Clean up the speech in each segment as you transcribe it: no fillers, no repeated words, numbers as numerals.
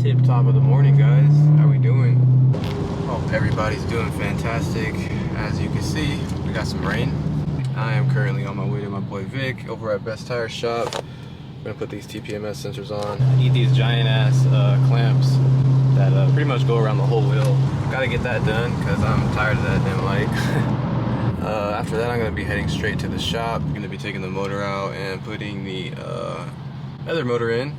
Tip top of the morning, guys. How we doing? Hope everybody's doing fantastic. As you can see, we got some rain. I am currently on my way to my boy Vic over at Best Tire Shop. I'm gonna put these TPMS sensors on. I need these giant ass clamps that pretty much go around the whole wheel. Gotta get that done because I'm tired of that damn light. After that, I'm gonna be heading straight to the shop. I'm gonna be taking the motor out and putting the other motor in.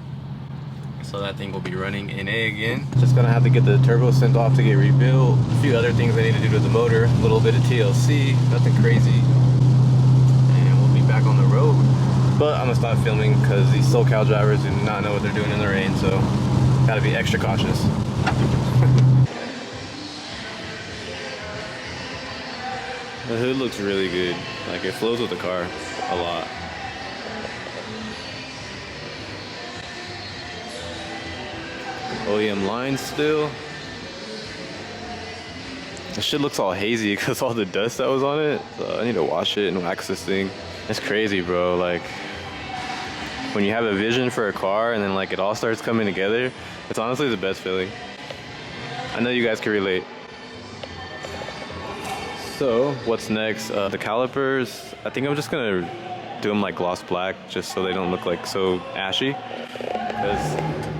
So that thing will be running in A again. Just gonna have to get the turbo sent off to get rebuilt. A few other things I need to do to the motor. A little bit of TLC, nothing crazy. And we'll be back on the road. But I'm gonna stop filming because these SoCal drivers do not know what they're doing in the rain, so gotta be extra cautious. The hood looks really good. Like, it flows with the car a lot. OEM lines still. This shit looks all hazy because all the dust that was on it. So I need to wash it and wax this thing. It's crazy, bro. Like, when you have a vision for a car and then like it all starts coming together, it's honestly the best feeling. I know you guys can relate. So what's next? The calipers, I think I'm just gonna do them like gloss black just so they don't look like so ashy, because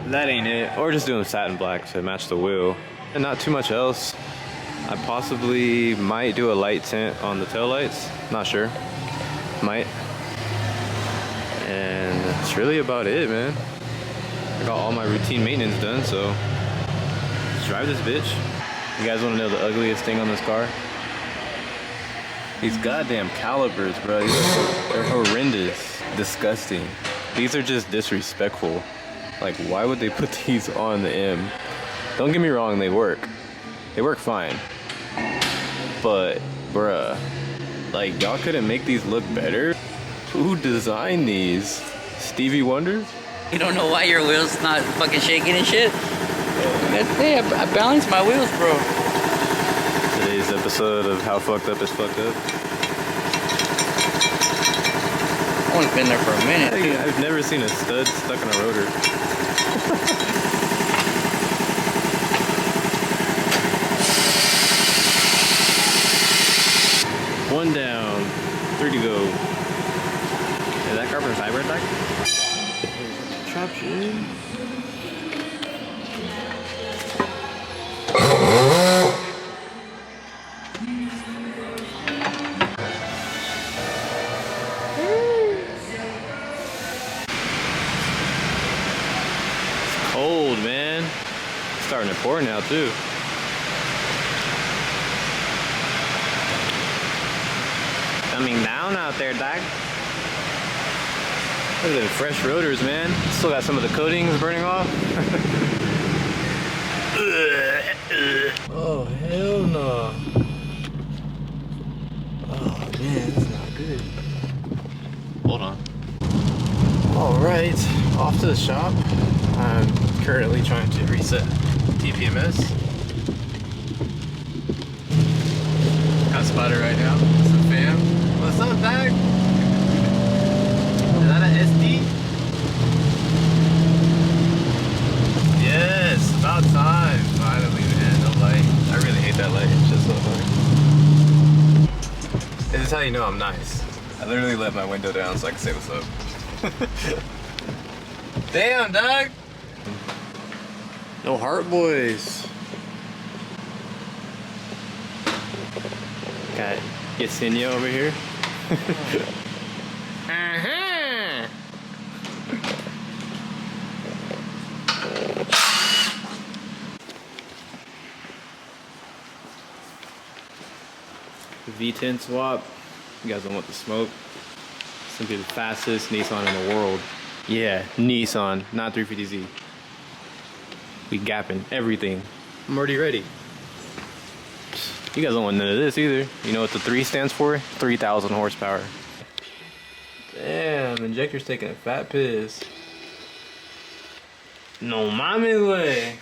that ain't it. Or just do them satin black to match the wheel. And not too much else. I possibly might do a light tint on the taillights, not sure, might. And that's really about it, man. I got all my routine maintenance done, so let's drive this bitch. You guys wanna know the ugliest thing on this car? These goddamn calipers, bro. They're horrendous. Disgusting. These are just disrespectful. Like, why would they put these on the M? Don't get me wrong, they work. They work fine. But, bruh, like, y'all couldn't make these look better? Who designed these? Stevie Wonder? You don't know why your wheel's not fucking shaking and shit? Hey, I balanced my wheels, bro. Today's episode of How Fucked Up Is Fucked Up. I've only been there for a minute. Hey, I've never seen a stud stuck in a rotor. One down, 3 to go. Is that carburetor's hybrid back? Traction. Cold, man. It's starting to pour now too. Coming down out there, dog. Look at the fresh rotors, man. Still got some of the coatings burning off. Oh, hell no. Oh man, that's not good. Hold on. Alright, off to the shop. I'm currently trying to reset TPMS. Got Spider right now. What's up, fam? What's up, dog? Is that an SD? Yes, about time. Finally, man. No light. I really hate that light. It's just so funny. This is how you know I'm nice. I literally let my window down so I can say what's up. Damn, dog. No heart boys. Got Yesenia over here. Uh-huh. V10 swap. You guys don't want the smoke. It's gonna be the fastest Nissan in the world. Yeah, Nissan, not 350Z. We gapping everything. I'm already ready. You guys don't want none of this either. You know what the 3 stands for? 3,000 horsepower. Damn, injector's taking a fat piss. No mames, way.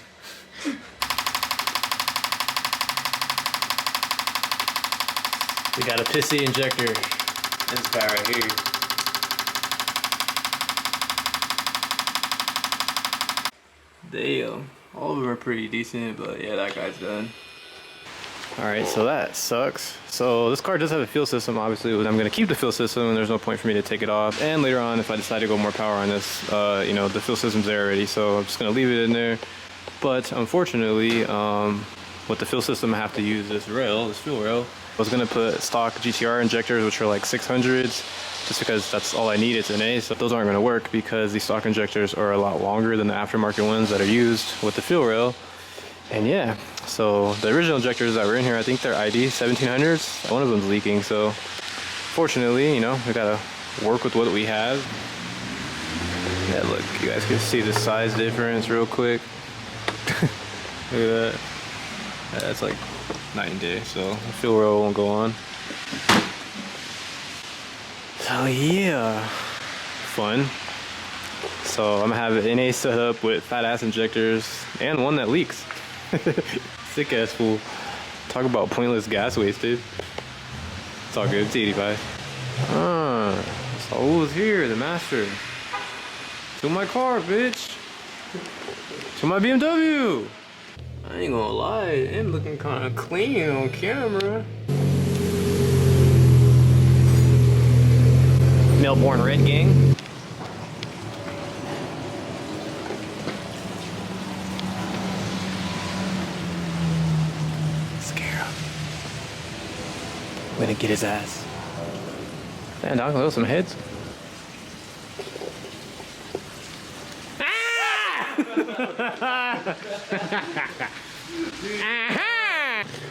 We got a pissy injector. This guy right here. Damn. All of them are pretty decent, but yeah, that guy's done. Alright, so that sucks. So this car does have a fuel system, obviously. I'm going to keep the fuel system and there's no point for me to take it off. And later on, if I decide to go more power on this, you know, the fuel system's there already, so I'm just going to leave it in there. But unfortunately, with the fuel system, I have to use this rail, this fuel rail. I was going to put stock GTR injectors, which are like 600s, just because that's all I need today. So those aren't going to work because these stock injectors are a lot longer than the aftermarket ones that are used with the fuel rail. And yeah, so the original injectors that were in here, I think they're ID 1700s. One of them's leaking, so fortunately, you know, we gotta work with what we have. Yeah, look, you guys can see the size difference real quick. Look at that. Yeah, that's like night and day, so the fuel rail won't go on. So yeah, fun. So I'm gonna have an NA set up with fat ass injectors and one that leaks. Sick ass fool. Talk about pointless gas wasted. It's all good. It's 85. Saul's here, the master. To my car, bitch. To my BMW. I ain't gonna lie, I'm looking kind of clean on camera. Melbourne Red Gang. I'm gonna get his ass. Man, dog, those some heads.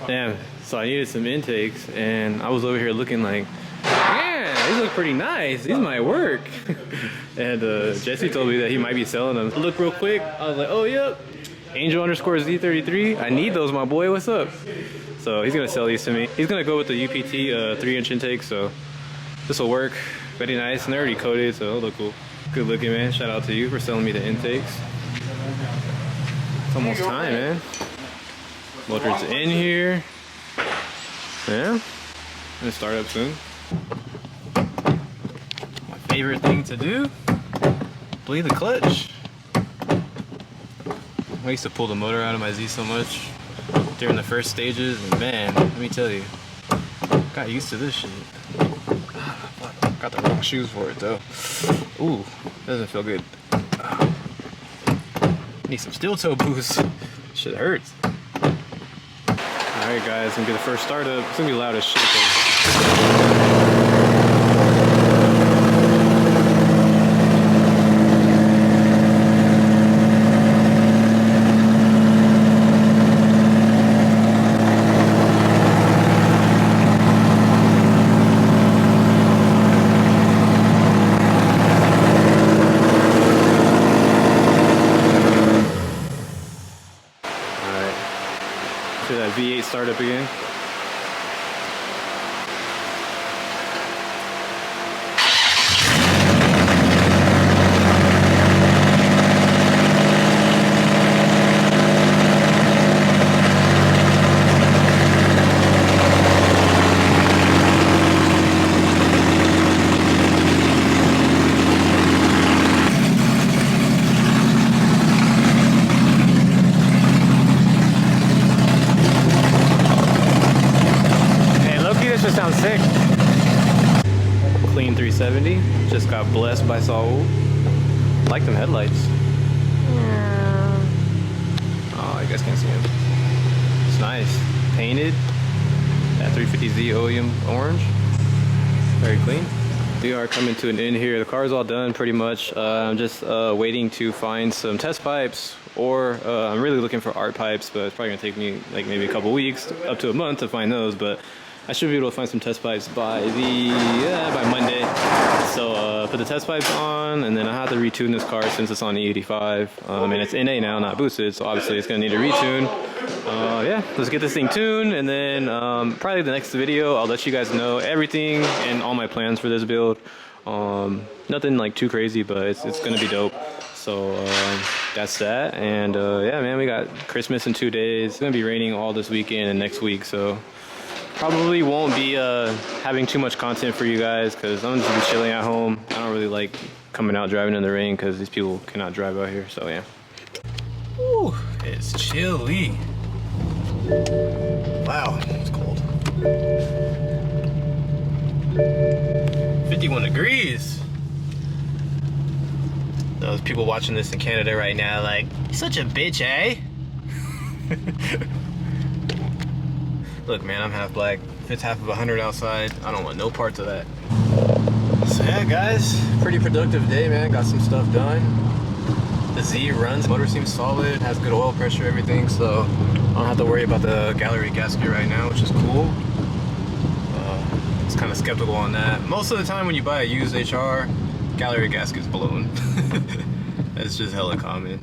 Damn, so I needed some intakes, and I was over here looking like, yeah, these look pretty nice. These might work. And Jesse told me that he might be selling them. Look real quick. I was like, oh, yep. Angel underscore Z33. I need those, my boy. What's up? So he's gonna sell these to me. He's gonna go with the UPT 3-inch intake, so this will work. Very nice, and they're already coated, so it'll look cool. Good looking, man. Shout out to you for selling me the intakes. It's almost time, man. Motor's in here. Yeah, gonna start up soon. My favorite thing to do, bleed the clutch. I used to pull the motor out of my Z so much during the first stages, and man, let me tell you, got used to this shit. Got the wrong shoes for it though. Ooh, doesn't feel good. Need some steel toe boost. Shit hurts. Alright guys, I'm gonna do the first startup. It's gonna be loud as shit though. That V8 startup again. Sounds sick. Clean 370. Just got blessed by Saul. Like them headlights. Oh, you guys can't see them. It's nice. Painted. That 350Z OEM orange. Very clean. We are coming to an end here. The car's all done pretty much. I'm just waiting to find some test pipes, or I'm really looking for art pipes, but it's probably gonna take me like maybe a couple weeks, up to a month to find those, but I should be able to find some test pipes by by Monday. So put the test pipes on, and then I have to retune this car since it's on E85. And it's NA now, not boosted, so obviously it's gonna need a retune. Yeah, let's get this thing tuned, and then probably the next video I'll let you guys know everything and all my plans for this build. Nothing like too crazy, but it's gonna be dope. So that's that, and yeah, man, we got Christmas in 2 days. It's gonna be raining all this weekend and next week, so probably won't be having too much content for you guys, because I'm just gonna be chilling at home. I don't really like coming out driving in the rain because these people cannot drive out here, so yeah. Ooh, it's chilly. Wow, it's cold. 51 degrees. Those people watching this in Canada right now, like, you're such a bitch, eh? Look, man, I'm half black. If it's half of 100 outside, I don't want no parts of that. So yeah, guys, pretty productive day, man. Got some stuff done. The Z runs, motor seems solid, has good oil pressure, everything, so I don't have to worry about the gallery gasket right now, which is cool. It's kind of skeptical on that. Most of the time when you buy a used HR, gallery gasket's blown. That's just hella common.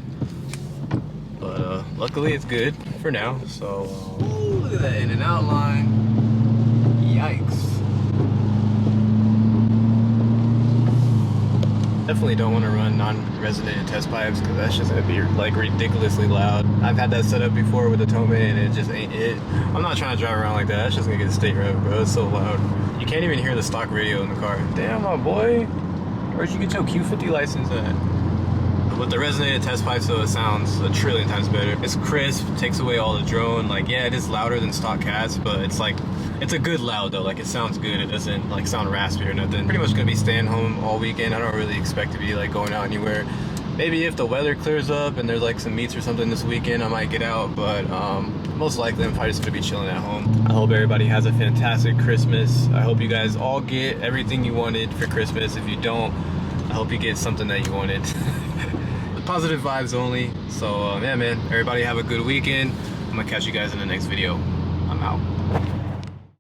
But luckily it's good for now, so ooh, look at that in and out line. Yikes. Definitely don't want to run non-resonated test pipes because that's just gonna be like ridiculously loud. I've had that set up before with the Tome and it just ain't it. I'm not trying to drive around like that. That's just gonna get state rev, bro. It's so loud. You can't even hear the stock radio in the car. Damn, my boy. Where'd you get your Q50 license at? With the resonated test pipes, though, it sounds a trillion times better. It's crisp, takes away all the drone. Like, yeah, it is louder than stock cats, but it's like, it's a good loud though. Like, it sounds good. It doesn't like sound raspy or nothing. Pretty much gonna be staying home all weekend. I don't really expect to be like going out anywhere. Maybe if the weather clears up and there's like some meets or something this weekend, I might get out, but most likely I'm probably just gonna be chilling at home. I hope everybody has a fantastic Christmas. I hope you guys all get everything you wanted for Christmas. If you don't, I hope you get something that you wanted. Positive vibes only. So yeah, man, everybody have a good weekend. I'm gonna catch you guys in the next video. I'm out.